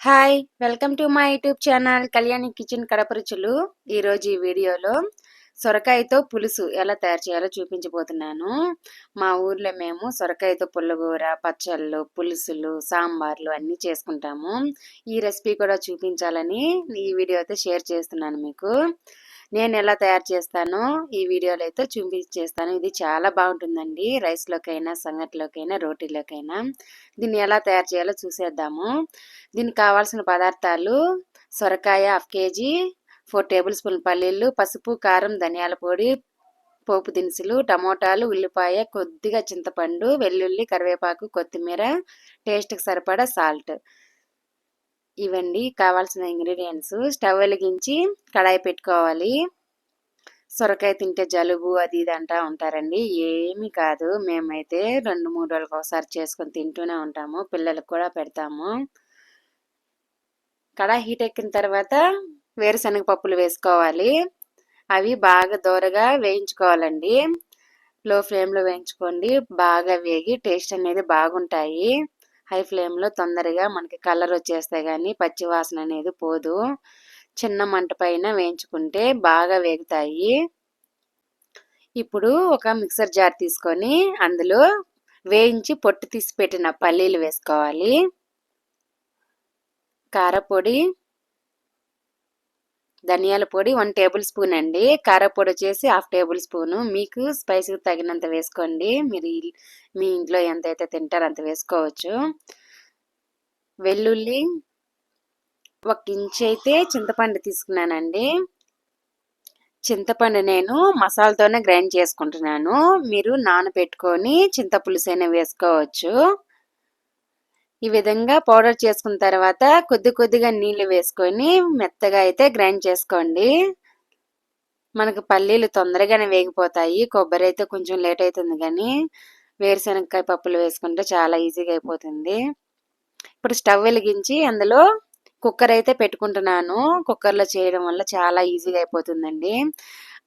Hi! Welcome to my YouTube channel Kalyani kitchen Kadapa రుచులు. ఈరోజు ఈ వీడియోలో సొరకాయతో పులుసు ఎలా తయారు చేయాలో చూపించబోతున్నాను. మా ఊర్లో మేము సొరకాయతో పుల్లగూర, పచ్చళ్ళు, పులుసులు, సాంబార్లు అన్నీ చేసుకుంటాము. ఈ రెసిపీ కూడా చూపించాలని ఈ వీడియో అయితే షేర్ చేస్తున్నాను మీకు. నేను ఎలా తయారు చేస్తానో ఈ వీడియోలో అయితే చూపించేస్తాను. ఇది చాలా బాగుంటుందండి. రైస్లోకైనా, సంగట్లోకైనా, రోటీలోకైనా. దీన్ని ఎలా తయారు చేయాలో చూసేద్దాము. దీనికి కావాల్సిన పదార్థాలు: సొరకాయ హాఫ్ కేజీ, 4 టేబుల్ స్పూన్ పల్లీలు, పసుపు, కారం, ధనియాల పొడి, పోపు దినుసులు, టమోటాలు, ఉల్లిపాయ, కొద్దిగా చింతపండు, వెల్లుల్లి, కరివేపాకు, కొత్తిమీర, టేస్ట్కి సరిపడా సాల్ట్. ఇవండి కావాల్సిన ఇంగ్రీడియంట్స్. స్టవ్ వెలిగించి కడాయి పెట్టుకోవాలి. సొరకాయ తింటే జలుబు అది ఇది అంటా ఉంటారండి. ఏమీ కాదు. మేమైతే 2-3 రోజులకు ఒకసారి చేసుకొని తింటూనే ఉంటాము. పిల్లలకు కూడా పెడతాము. కడాయి హీట్ ఎక్కిన తర్వాత వేరుశనగ పప్పులు వేసుకోవాలి. అవి బాగా దోరగా వేయించుకోవాలండి. లో ఫ్లేమ్లో వేయించుకోండి. బాగా వేగి టేస్ట్ అనేది బాగుంటాయి. హై ఫ్లేమ్లో తొందరగా మనకి కలర్ వచ్చేస్తాయి కానీ పచ్చి వాసన అనేది పోదు. చిన్న మంట పైన వేయించుకుంటే బాగా వేగుతాయి. ఇప్పుడు ఒక మిక్సర్ జార్ తీసుకొని అందులో వేయించి పొట్టు తీసి పెట్టిన పల్లీలు వేసుకోవాలి. కారపొడి, ధనియాల పొడి 1 టేబుల్ స్పూన్ అండి. కారపొడి వచ్చేసి 1/2 టేబుల్ స్పూను. మీకు స్పైసీకి తగినంత వేసుకోండి. మీరు మీ ఇంట్లో ఎంతైతే తింటారో అంత వేసుకోవచ్చు. వెల్లుల్లి, 1 ఇంచ్ అయితే చింతపండు తీసుకున్నానండి. చింతపండు నేను మసాలాతోనే గ్రైండ్ చేసుకుంటున్నాను. మీరు నానబెట్టుకొని చింతపులుసు అయినా వేసుకోవచ్చు. ఈ విధంగా పౌడర్ చేసుకున్న తర్వాత కొద్దిగా నీళ్లు వేసుకొని మెత్తగా అయితే గ్రైండ్ చేసుకోండి. మనకు పల్లీలు తొందరగానే వేగిపోతాయి. కొబ్బరి అయితే కొంచెం లేట్ అవుతుంది కానీ వేరుశనగకాయ పప్పులు వేసుకుంటే చాలా ఈజీగా అయిపోతుంది. ఇప్పుడు స్టవ్ వెలిగించి అందులో కుక్కర్ అయితే పెట్టుకుంటున్నాను. కుక్కర్లో చేయడం వల్ల చాలా ఈజీగా అయిపోతుందండి.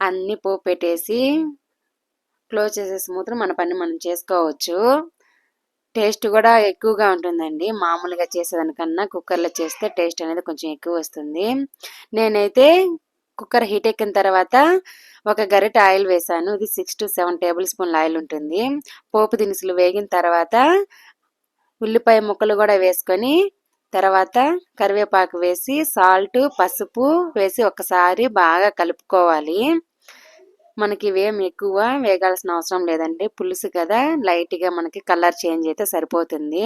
అన్ని పోపు పెట్టేసి క్లోజ్ చేసేసి మాత్రం మన పని మనం చేసుకోవచ్చు. టేస్ట్ కూడా ఎక్కువగా ఉంటుందండి. మామూలుగా చేసేదానికన్నా కుక్కర్లో చేస్తే టేస్ట్ అనేది కొంచెం ఎక్కువ వస్తుంది. నేనైతే కుక్కర్ హీట్ ఎక్కిన తర్వాత ఒక గరిటె ఆయిల్ వేసాను. ఇది 6-7 టేబుల్ స్పూన్ల ఆయిల్ ఉంటుంది. పోపు దినుసులు వేగిన తర్వాత ఉల్లిపాయ ముక్కలు కూడా వేసుకొని తర్వాత కరివేపాకు వేసి సాల్ట్, పసుపు వేసి ఒకసారి బాగా కలుపుకోవాలి. మనకి ఇవేం ఎక్కువ వేగాల్సిన అవసరం లేదండి. పులుసు కదా, లైట్గా మనకి కలర్ చేంజ్ అయితే సరిపోతుంది.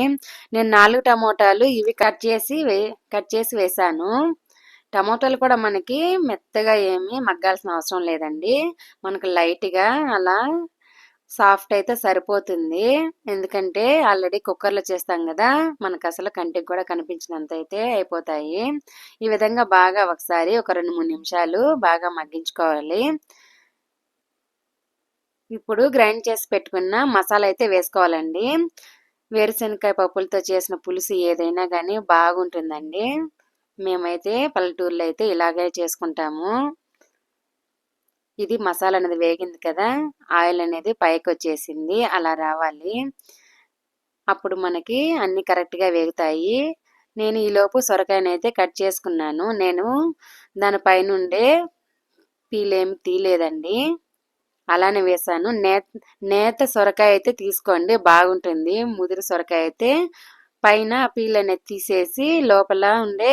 నేను 4 టమోటాలు ఇవి కట్ చేసి వేసాను. టమోటాలు కూడా మనకి మెత్తగా ఏమీ మగ్గాల్సిన అవసరం లేదండి. మనకు లైట్గా అలా సాఫ్ట్ అయితే సరిపోతుంది. ఎందుకంటే ఆల్రెడీ కుక్కర్లో చేస్తాం కదా, మనకు అసలు కంటికి కూడా కనిపించినంత అయితే అయిపోతాయి. ఈ విధంగా బాగా ఒకసారి ఒక 2-3 నిమిషాలు బాగా మగ్గించుకోవాలి. ఇప్పుడు గ్రైండ్ చేసి పెట్టుకున్న మసాలా అయితే వేసుకోవాలండి. వేరుశనగకాయ పప్పులతో చేసిన పులుసు ఏదైనా కానీ బాగుంటుందండి. మేమైతే పల్లెటూరులో అయితే ఇలాగే చేసుకుంటాము. ఇది మసాలా అనేది వేగింది కదా, ఆయిల్ అనేది పైకి వచ్చేసింది. అలా రావాలి. అప్పుడు మనకి అన్ని కరెక్ట్గా వేగుతాయి. నేను ఈలోపు సొరకాయనైతే కట్ చేసుకున్నాను. నేను దానిపైనుండే పీలేమి తీయలేదండి. అలానే వేసాను. నేత సొరకాయ అయితే తీసుకోండి, బాగుంటుంది. ముదిరి సొరకాయ అయితే పైన పీల్ అనేది తీసేసి లోపల ఉండే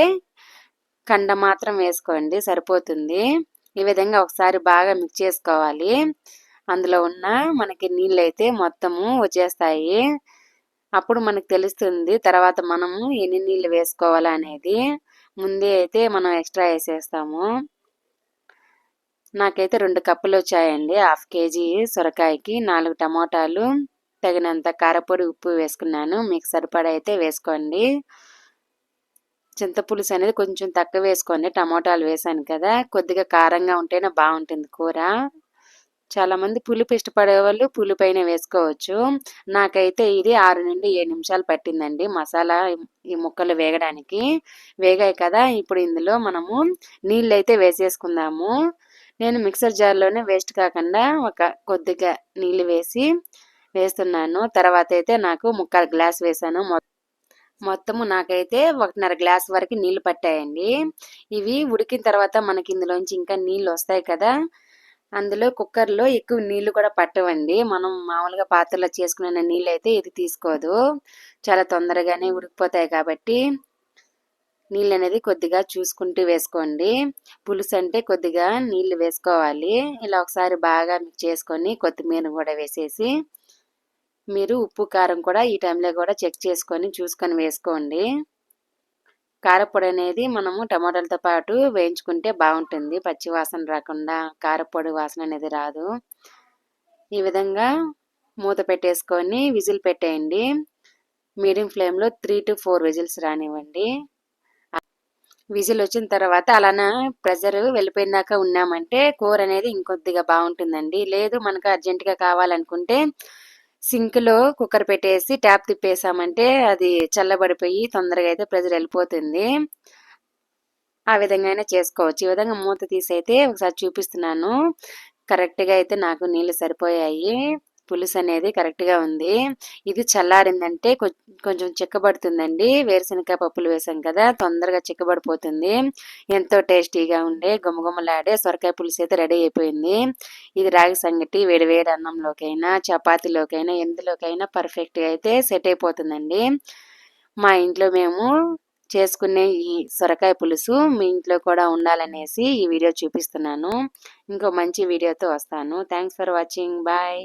కండ మాత్రం వేసుకోండి, సరిపోతుంది. ఈ విధంగా ఒకసారి బాగా మిక్స్ చేసుకోవాలి. అందులో ఉన్న మనకి నీళ్ళు అయితే మొత్తము వచ్చేస్తాయి. అప్పుడు మనకు తెలుస్తుంది తర్వాత మనము ఎన్ని నీళ్ళు వేసుకోవాలా అనేది. ముందే అయితే మనం ఎక్స్ట్రా వేసేస్తాము. నాకైతే 2 కప్పులు వచ్చాయండి. 1/2 కేజీ సొరకాయకి. 4 టమోటాలు, తగినంత కారపొడి, ఉప్పు వేసుకున్నాను. మీకు సరిపడా అయితే వేసుకోండి. చింతపులుసు అనేది కొంచెం తక్కువ వేసుకోండి. టమోటాలు వేసాను కదా, కొద్దిగా కారంగా ఉంటేనే బాగుంటుంది కూర. చాలామంది పులుపు ఇష్టపడే వాళ్ళు పులుపైన వేసుకోవచ్చు. నాకైతే ఇది 6-7 నిమిషాలు పట్టిందండి మసాలా ఈ ముక్కలు వేగడానికి. వేగాయి కదా, ఇప్పుడు ఇందులో మనము నీళ్ళు అయితే వేసేసుకుందాము. నేను మిక్సర్ జార్లోనే వేస్ట్ కాకుండా కొద్దిగా నీళ్ళు వేస్తున్నాను. తర్వాత అయితే నాకు 3/4 గ్లాస్ వేసాను. మొత్తము నాకైతే 1.5 గ్లాస్ వరకు నీళ్లు పట్టాయండి. ఇవి ఉడికిన తర్వాత మనకి ఇందులోంచి ఇంకా నీళ్లు వస్తాయి కదా! అందులో కుక్కర్‌లో ఎక్కువ నీళ్లు కూడా పట్టవండి. మనం మామూలుగా పాత్రలో చేసుకునే నీళ్ళైతే ఇది తీసుకోదు. చాలా తొందరగానే ఉడికిపోతాయి కాబట్టి నీళ్ళనేది కొద్దిగా చూసుకుంటూ వేసుకోండి. పులుసంటే కొద్దిగా నీళ్లు వేసుకోవాలి. ఇలా ఒకసారి బాగా మిక్స్ చేసుకొని కొత్తిమీర కూడా వేసేసి మీరు ఉప్పు, కారం కూడా ఈ టైంలో కూడా చెక్ చేసుకొని చూసుకొని వేసుకోండి. కారప్పొడి అనేది మనము టమాటాలతో పాటు వేయించుకుంటే బాగుంటుంది. పచ్చి వాసన రాకుండా కారప్పొడి వాసన అనేది రాదు. ఈ విధంగా మూత పెట్టేసుకొని విజిల్ పెట్టేయండి. మీడియం ఫ్లేమ్లో 3 to 4 విజిల్స్ రానివ్వండి. విజిల్ వచ్చిన తర్వాత అలానే ప్రెజర్ వెళ్ళిపోయినాక ఉన్నామంటే కూర అనేది ఇంకొద్దిగా బాగుంటుందండి. లేదు మనకు అర్జెంటుగా కావాలనుకుంటే సింక్లో కుక్కర్ పెట్టేసి ట్యాప్ తిప్పేసామంటే అది చల్లబడిపోయి తొందరగా అయితే ప్రెజర్ వెళ్ళిపోతుంది. ఆ విధంగా అయినా చేసుకోవచ్చు. ఈ విధంగా మూత తీసి అయితే ఒకసారి చూపిస్తున్నాను. కరెక్ట్‌గా అయితే నాకు నీళ్లు సరిపోయాయి. పులుసు అనేది కరెక్ట్‌గా ఉంది. ఇది చల్లారిందంటే కొంచెం చిక్కబడుతుందండి. వేరుశనగకాయ పప్పులు వేసాం కదా! తొందరగా చిక్కబడిపోతుంది. ఎంతో టేస్టీగా ఉండే గుమగుమలాడే సొరకాయ పులుసు అయితే రెడీ అయిపోయింది. ఇది రాగి సంగటి వేడి వేడి అన్నంలోకైనా, చపాతీలోకైనా ఎందులోకైనా పర్ఫెక్ట్‌గా అయితే సెట్ అయిపోతుందండి. మా ఇంట్లో మేము చేసుకునే ఈ సొరకాయ పులుసు మీ ఇంట్లో కూడా ఉండాలనేసి ఈ వీడియో చూపిస్తున్నాను. ఇంకో మంచి వీడియోతో వస్తాను. Thanks for watching. బాయ్.